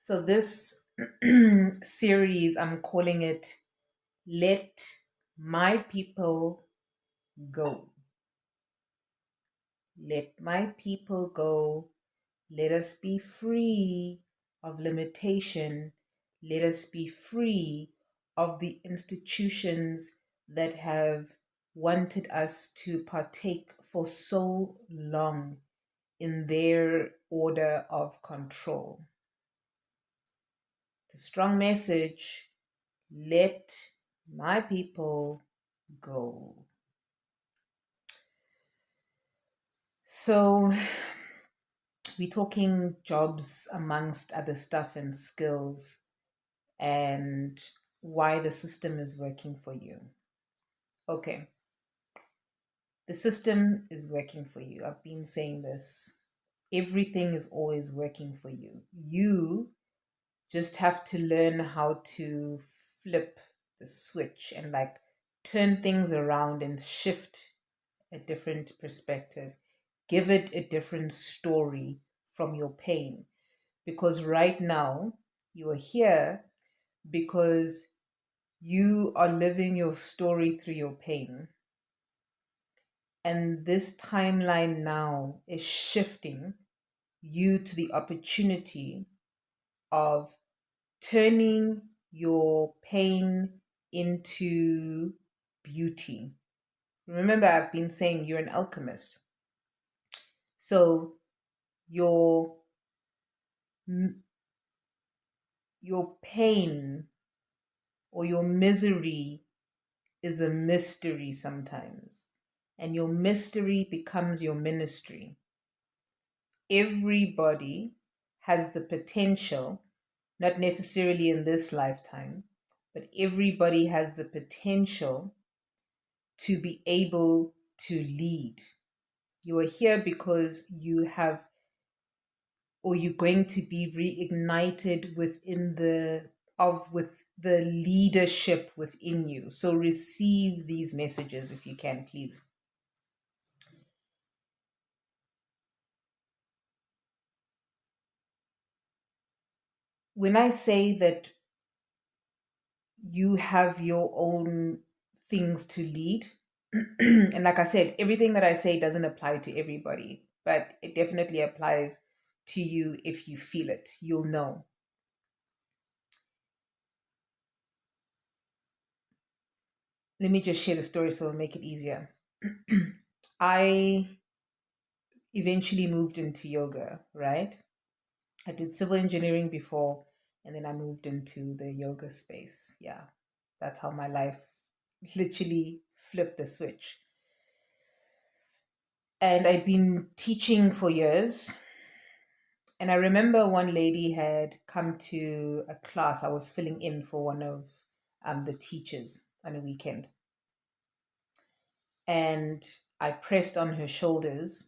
So this series, I'm calling it Let My People Go. Let my people go. Let us be free of limitation. Let us be free of the institutions that have wanted us to partake for so long in their order of control. The strong message: let my people go. So, we're talking jobs amongst other stuff and skills and why the system is working for you. Okay, the system is working for you. I've been saying this. Everything is always working for you. You just have to learn how to flip the switch and like turn things around and shift a different perspective. Give it a different story from your pain. Because right now, you are here because you are living your story through your pain. And this timeline now is shifting you to the opportunity of turning your pain into beauty. Remember, I've been saying you're an alchemist. So your your pain or your misery is a mystery sometimes, and your mystery becomes your ministry. Everybody has the potential, not necessarily in this lifetime, but everybody has the potential to be able to lead. You are here because you have, or you're going to be reignited within with the leadership within you. So receive these messages if you can, please. When I say that you have your own things to lead, and like I said, everything that I say doesn't apply to everybody, but it definitely applies to you. If you feel it, you'll know. Let me just share the story so it'll make it easier. I eventually moved into yoga, right? I did civil engineering before, and then I moved into the yoga space. Yeah, that's how my life literally flipped the switch. And I'd been teaching for years. And I remember one lady had come to a class. I was filling in for one of the teachers on a weekend. And I pressed on her shoulders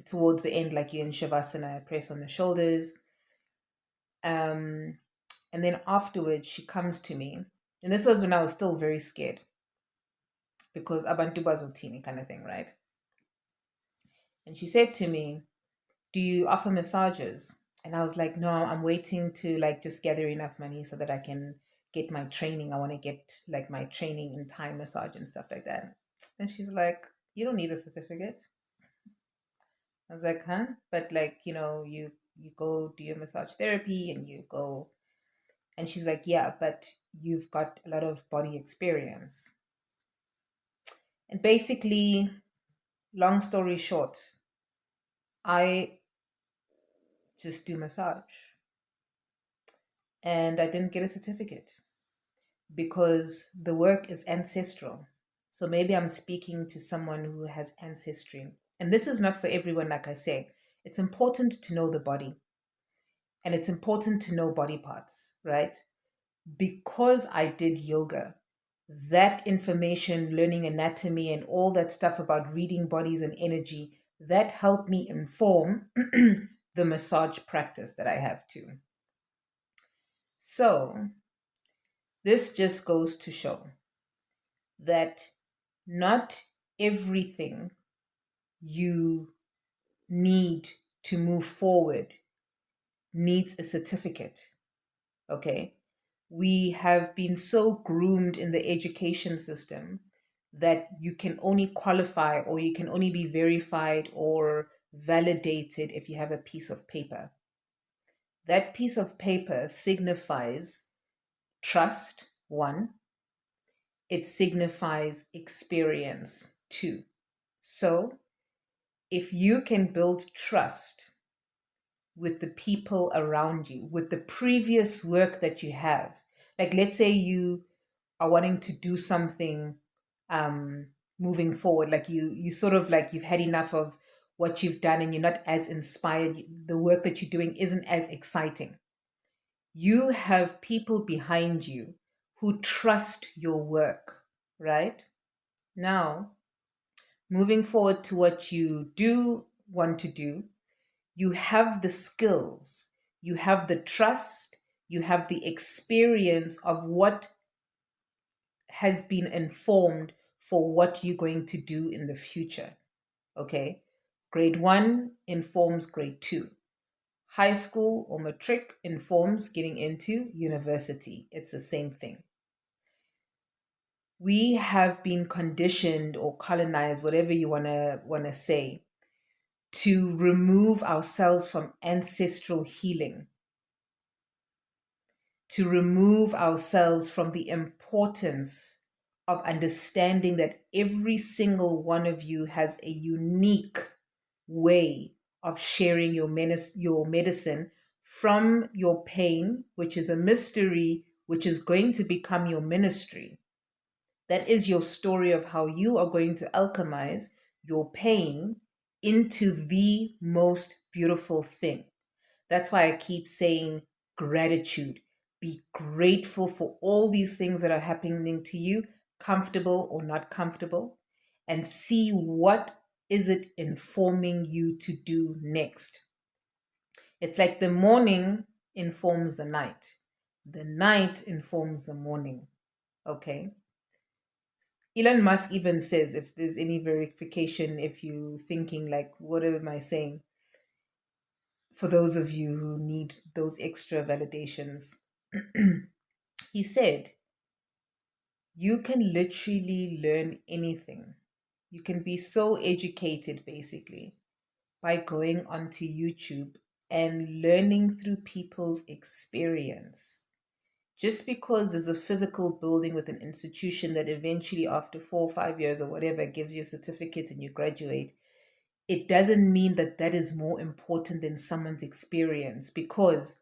towards the end, like you in Shavasana, I press on the shoulders. Um, and then afterwards, she comes to me. And this was when I was still very scared because abantu bazotini kind of thing, right? And she said to me, "Do you offer massages?" And I was like, "No, I'm waiting to like just gather enough money so that I can get my training. I want to get like my training in Thai massage and stuff like that." And she's like, "You don't need a certificate." I was like, "Huh?" But like, you go do your massage therapy and you go. And she's like, "Yeah, but you've got a lot of body experience." And basically, long story short, I just do massage and I didn't get a certificate because the work is ancestral. So maybe I'm speaking to someone who has ancestry. And this is not for everyone, like I say. It's important to know the body and it's important to know body parts, right? Because I did yoga, that information, learning anatomy, and all that stuff about reading bodies and energy, that helped me inform the massage practice that I have too. So, this just goes to show that not everything you need to move forward needs a certificate. Okay. We have been so groomed in the education system that you can only qualify or you can only be verified or validated if you have a piece of paper. That piece of paper signifies trust, one, it signifies experience, two. So if you can build trust with the people around you, with the previous work that you have, like let's say you are wanting to do something um moving forward, like you sort of like you've had enough of what you've done and you're not as inspired, the work that you're doing isn't as exciting. You have people behind you who trust your work, right? Now, moving forward to what you do want to do, you have the skills, you have the trust, you have the experience of what has been informed for what you're going to do in the future. Okay. Grade one informs grade two. High school or matric informs getting into university. It's the same thing. We have been conditioned or colonized, whatever you wanna say, to remove ourselves from ancestral healing, to remove ourselves from the importance of understanding that every single one of you has a unique way of sharing your medicine from your pain, which is a mystery, which is going to become your ministry. That is your story of how you are going to alchemize your pain into the most beautiful thing. That's why I keep saying gratitude. Be grateful for all these things that are happening to you, comfortable or not comfortable, and see what is it informing you to do next. It's like the morning informs the night. The night informs the morning. Okay? Elon Musk even says, if there's any verification, if you thinking like, what am I saying? For those of you who need those extra validations, he said, you can literally learn anything. You can be so educated basically by going onto YouTube and learning through people's experience. Just because there's a physical building with an institution that eventually, after 4 or 5 years or whatever, gives you a certificate and you graduate, it doesn't mean that that is more important than someone's experience, because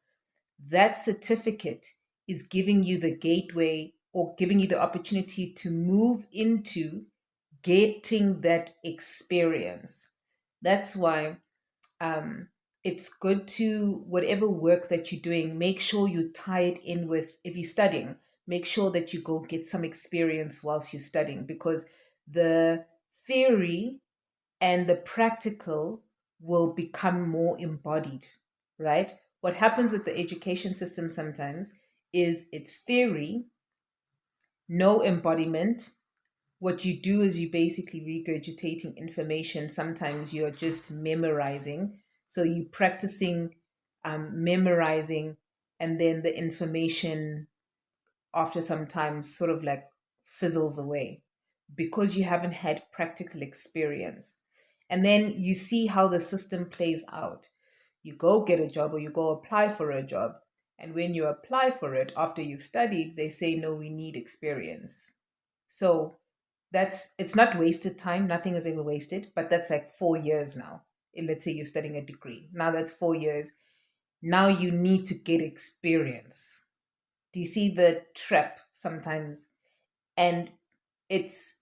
that certificate is giving you the gateway or giving you the opportunity to move into getting that experience. That's why um, it's good to, whatever work that you're doing, make sure you tie it in with, if you're studying, make sure that you go get some experience whilst you're studying, because the theory and the practical will become more embodied, right? What happens with the education system sometimes is it's theory, no embodiment. What you do is you basically regurgitating information. Sometimes you're just memorizing. So you practicing memorizing, and then the information after some time sort of like fizzles away because you haven't had practical experience. And then you see how the system plays out. You go get a job or you go apply for a job. And when you apply for it after you've studied, they say, no, we need experience. So it's not wasted time. Nothing is ever wasted, but that's like 4 years now. Let's say you're studying a degree. Now that's 4 years. Now you need to get experience. Do you see the trap sometimes? And it's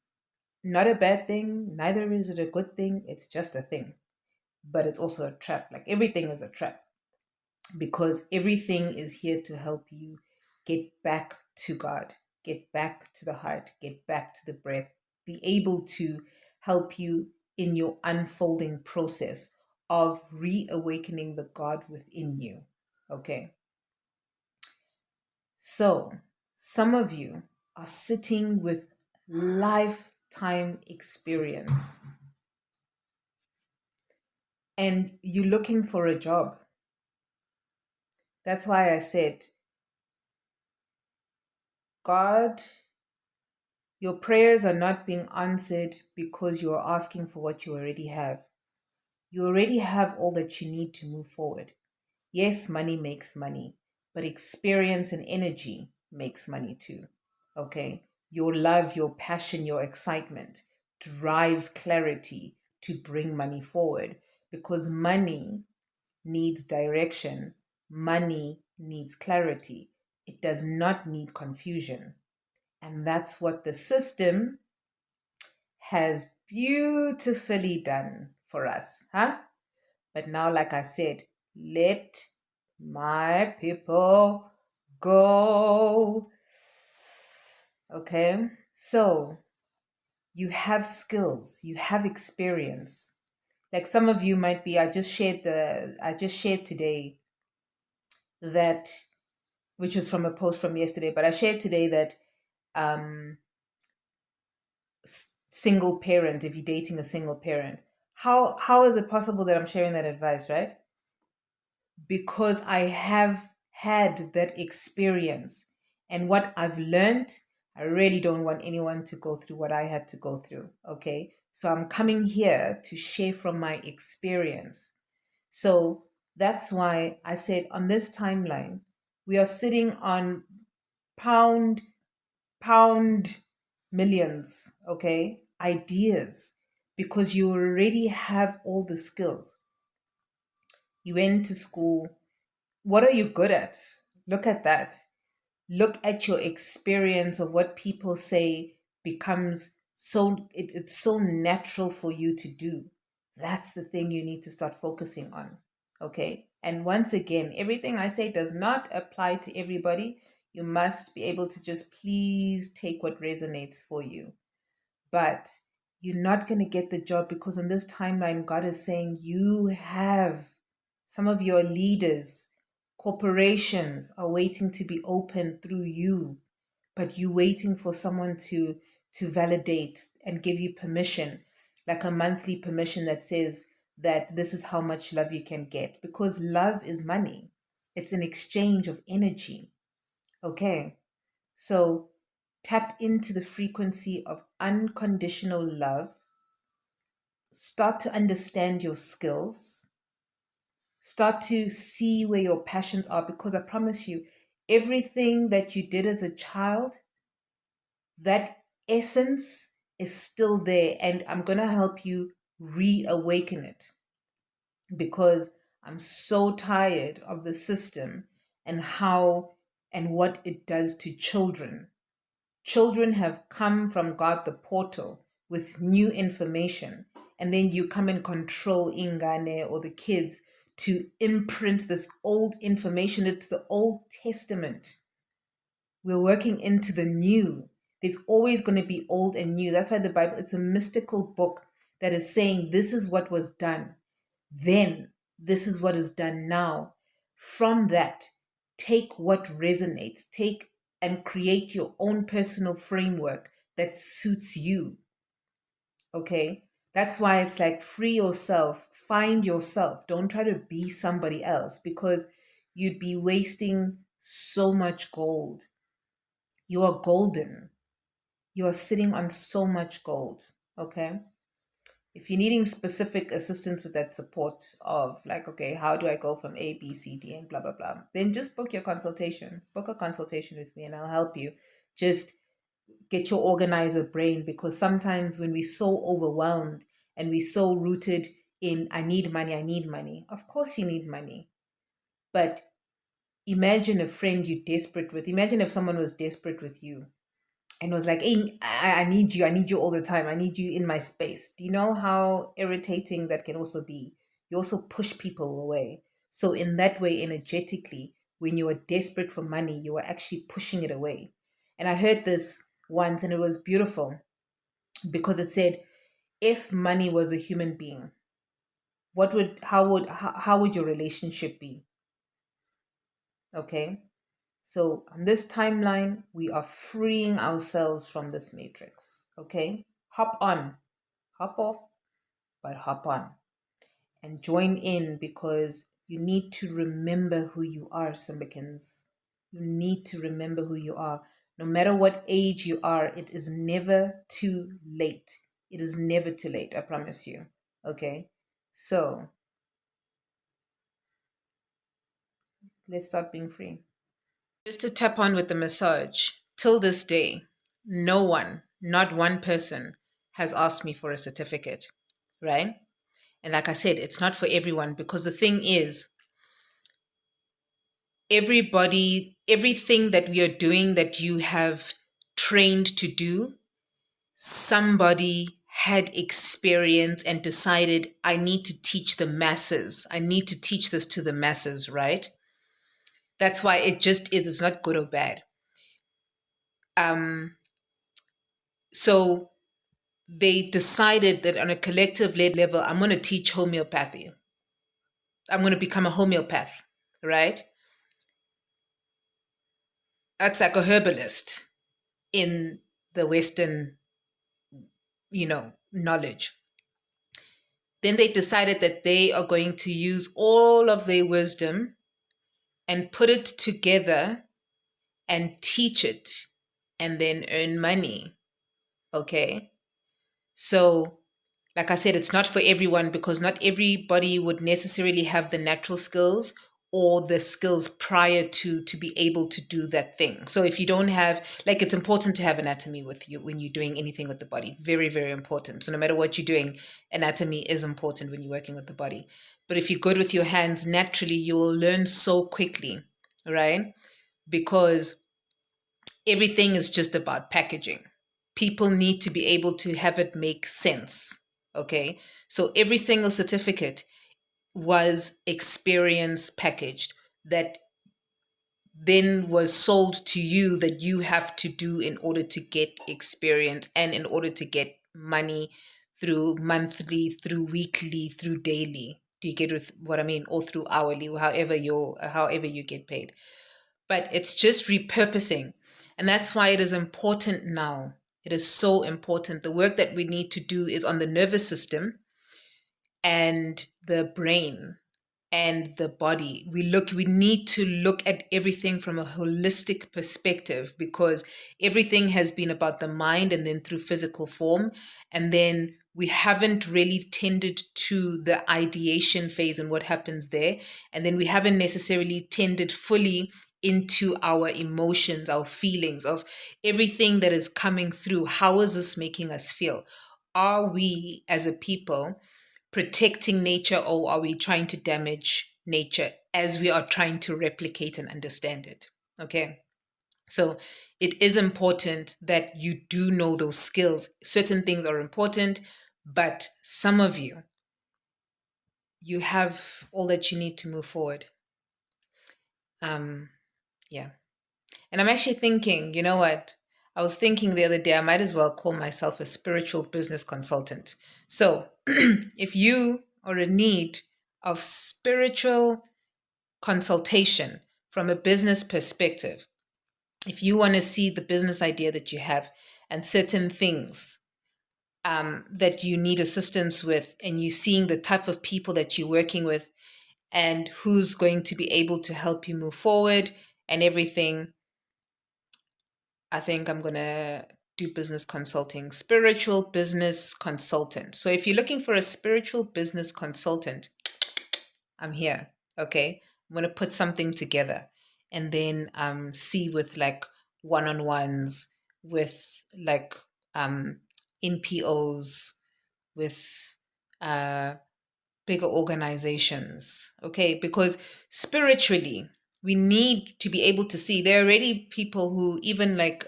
not a bad thing, neither is it a good thing. It's just a thing. But it's also a trap. Like everything is a trap, because everything is here to help you get back to God, get back to the heart, get back to the breath, be able to help you in your unfolding process of reawakening the God within you. Okay. So, some of you are sitting with lifetime experience and you're looking for a job. That's why I said, God, your prayers are not being answered because you are asking for what you already have. You already have all that you need to move forward. Yes, money makes money, but experience and energy makes money too. Okay? Your love, your passion, your excitement drives clarity to bring money forward because money needs direction, money needs clarity. It does not need confusion. And that's what the system has beautifully done for us, huh? But now, like I said, let my people go. Okay? So, you have skills, you have experience. Like some of you might be, I just shared today that, which was from a post from yesterday, but I shared today that um single parent, if you're dating a single parent, how is it possible that I'm sharing that advice, right? Because I have had that experience. And what I've learned, I really don't want anyone to go through what I had to go through. Okay. So I'm coming here to share from my experience. So that's why I said on this timeline, we are sitting on pound, pound millions, okay? Ideas, because you already have all the skills. You went to school. What are you good at? Look at that. Look at your experience of what people say becomes it's so natural for you to do. That's the thing you need to start focusing on. Okay? And once again, everything I say does not apply to everybody. You must be able to just please take what resonates for you. But you're not going to get the job because in this timeline, God is saying you have some of your leaders, corporations are waiting to be opened through you, but you waiting for someone to validate and give you permission, like a monthly permission that says that this is how much love you can get because love is money. It's an exchange of energy. Okay. So tap into the frequency of unconditional love. Start to understand your skills. Start to see where your passions are because I promise you, everything that you did as a child, that essence is still there. And I'm going to help you reawaken it because I'm so tired of the system and how and what it does to children. Children have come from God the portal with new information, and then you come and control Ingane or the kids to imprint this old information. It's the Old Testament. We're working into the new. There's always going to be old and new. That's why the Bible, it's a mystical book that is saying this is what was done then, this is what is done now. From that, take what resonates, take and create your own personal framework that suits you. Okay? That's why it's like free yourself, find yourself. Don't try to be somebody else because you'd be wasting so much gold. You are golden. You are sitting on so much gold. Okay? If you're needing specific assistance with that support of like, okay, how do I go from A, B, C, D, and blah, blah, blah, then just book your consultation. Book a consultation with me and I'll help you. Just get your organizer brain because sometimes when we're so overwhelmed and we're so rooted in, I need money. Of course you need money. But imagine a friend you're desperate with. Imagine if someone was desperate with you and was like, hey, I need you all the time. I need you in my space. Do you know how irritating that can also be? You also push people away. So, in that way, energetically, when you are desperate for money, you are actually pushing it away. And I heard this once and it was beautiful because it said, if money was a human being, how would your relationship be? Okay. So on this timeline, we are freeing ourselves from this matrix. Okay? Hop on, hop off, but hop on and join in because You need to remember who you are, Simbikins. You need to remember who you are. No matter what age you are, it is never too late. It is never too late, I promise you. Okay? So let's start being free. Just to tap on with the massage, till this day, no one, not one person, has asked me for a certificate, right? And like I said, it's not for everyone because the thing is, everybody, everything that we are doing that you have trained to do, somebody had experience and decided, I need to teach the masses. I need to teach this to the masses, right? That's why it just is. It's not good or bad. Um, so they decided that on a collective level, I'm going to teach homeopathy. I'm going to become a homeopath, right? That's like a herbalist in the Western, knowledge. Then they decided that they are going to use all of their wisdom and put it together and teach it and then earn money. Okay. So, like I said, it's not for everyone because not everybody would necessarily have the natural skills or the skills prior to be able to do that thing. So if you don't have, like, it's important to have anatomy with you when you're doing anything with the body. Very, very important. So no matter what you're doing, anatomy is important when you're working with the body. But if you're good with your hands, naturally you will learn so quickly, right? Because everything is just about packaging. People need to be able to have it make sense. Okay. So every single certificate was experience packaged that then was sold to you that you have to do in order to get experience and in order to get money through monthly, through weekly, through daily. Do you get what I mean? Or through hourly, however you get paid. But it's just repurposing. And that's why it is important now. It is so important. The work that we need to do is on the nervous system and the brain and the body. We need to look at everything from a holistic perspective because everything has been about the mind and then through physical form. And then we haven't really tended to the ideation phase and what happens there. And then we haven't necessarily tended fully into our emotions, our feelings of everything that is coming through. How is this making us feel? Are we as a people protecting nature or are we trying to damage nature as we are trying to replicate and understand it? Okay. So it is important that you do know those skills. Certain things are important, but some of you, you have all that you need to move forward. Yeah. And I'm actually thinking, you know what? I was thinking the other day, I might as well call myself a spiritual business consultant. So if you are in need of spiritual consultation from a business perspective, if you want to see the business idea that you have and certain things that you need assistance with, and you seeing the type of people that you're working with and who's going to be able to help you move forward and everything, I think I'm going to do business consulting, spiritual business consultant. So if you're looking for a spiritual business consultant, I'm here. Okay. I'm going to put something together and then see with like one-on-ones, with like NPOs, with uh, bigger organizations. Okay. Because spiritually, we need to be able to see there are already people who even like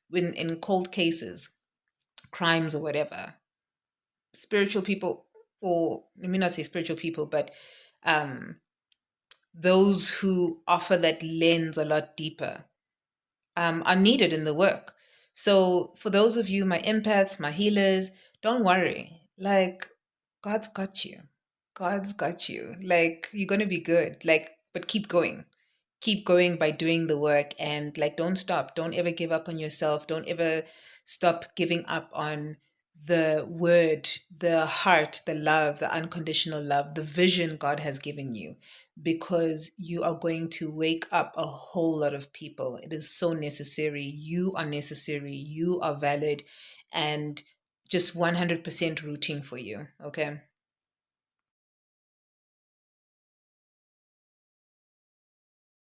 when in cold cases, crimes or whatever, spiritual people, or let me not say spiritual people, but um those who offer that lens a lot deeper are needed in the work. So for those of you, my empaths, my healers, don't worry. Like, God's got you. God's got you. Like, you're going to be good. Like, but keep going. Keep going by doing the work and like, don't stop. Don't ever give up on yourself. Don't ever stop giving up on the word, the heart, the love, the unconditional love, the vision God has given you, because you are going to wake up a whole lot of people. It is so necessary. You are necessary. You are valid, and just 100% rooting for you. Okay.